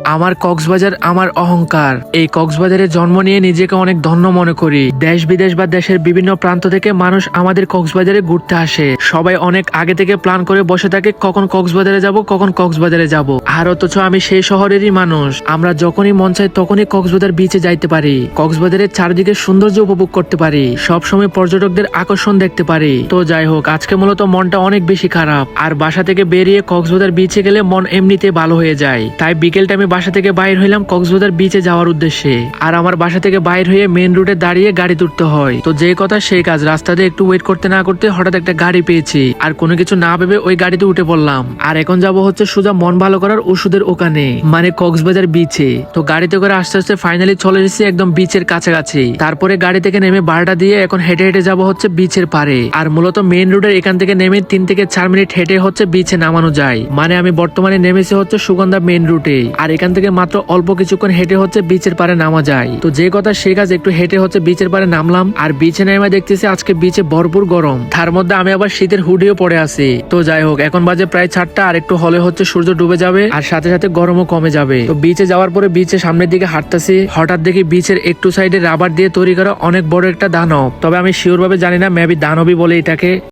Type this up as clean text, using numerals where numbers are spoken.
আমার কক্সবাজার আমার অহংকার। এই কক্সবাজারে জন্ম নিয়ে নিজেকে অনেক ধন্য মনে করি। দেশ বিদেশ বা দেশের বিভিন্ন প্রান্ত থেকে মানুষ আমাদের কক্সবাজারে ঘুরতে আসে। সবাই অনেক আগে থেকে প্ল্যান করে বসে থাকে কখন কক্সবাজারে যাব, কখন কক্সবাজারে যাব। আর অথচ আমি সেই শহরেরই মানুষ। আমরা যখনই মন চাই তখনই কক্সবাজার বিচে যাইতে পারি, কক্সবাজারের চারদিকে সৌন্দর্য উপভোগ করতে পারি, সবসময় পর্যটকদের আকর্ষণ দেখতে পারি। তো যাই হোক, আজকে মূলত মনটা অনেক বেশি খারাপ। আর বাসা থেকে বেরিয়ে কক্সবাজার বিচে গেলে মন এমনিতে ভালো হয়ে যায়। তাই বিকেল টাইমে বাসা থেকে বাইর হইলাম কক্সবাজার বিচে যাওয়ার উদ্দেশ্যে। আর আমার বাসা থেকে বাইর হয়ে মেন রোডে দাঁড়িয়ে গাড়ি তুলতে হয়। তো যে কথা সেই কাজ, রাস্তাতে একটু ওয়েট করতে না করতে হঠাৎ একটা গাড়ি পেয়েছি। আর কোনো কিছু না ভেবে ওই গাড়িতে উঠে পড়লাম। আর এখন যাব হচ্ছে সোজা মন ভালো করার ওষুধের ওখানে, মানে কক্সবাজার বিচে। তো গাড়িতে করে আস্তে আস্তে ফাইনালি চলে এসেছি একদম বিচের কাছাকাছি। তারপরে গাড়ি থেকে নেমে ভাড়াটা দিয়ে এখন হেঁটে হেঁটে যাব হচ্ছে বিচের পারে। আর মূলত মেন রোডের এখান থেকে নেমে 3 থেকে 4 মিনিট হেঁটে হচ্ছে বিচে নামানো যায়। মানে আমি বর্তমানে নেমেছি হচ্ছে সুগন্ধা মেন রুটে। আর এখান থেকে মাত্র অল্প কিছুক্ষণ হেঁটে হচ্ছে বিচের পারে নামা যায়। তো যে কথা সেই কাজ, একটু হেঁটে হচ্ছে বিচের পারে নামলাম। আর বিচে নেমে দেখতেছি আজকে বিচে ভরপুর গরম, তার মধ্যে আমি আবার শীতের হুডিও পরে আছি। তো যাই হোক, এখন বাজে প্রায় 4টা, আর একটু হলে হচ্ছে সূর্য ডুবে যাবে আর সাথে সাথে গরমও কমে যাবে। তো বিচে যাওয়ার পরে বিচের সামনের দিকে হাঁটতেছি, হঠাৎ দেখি বিচের একটু সাইডে রাবার দিয়ে তৈরি করা অনেক বড় একটা দানব। তবে আমি শিওর ভাবে জানি না, মেবি দানবই বলে এটাকে।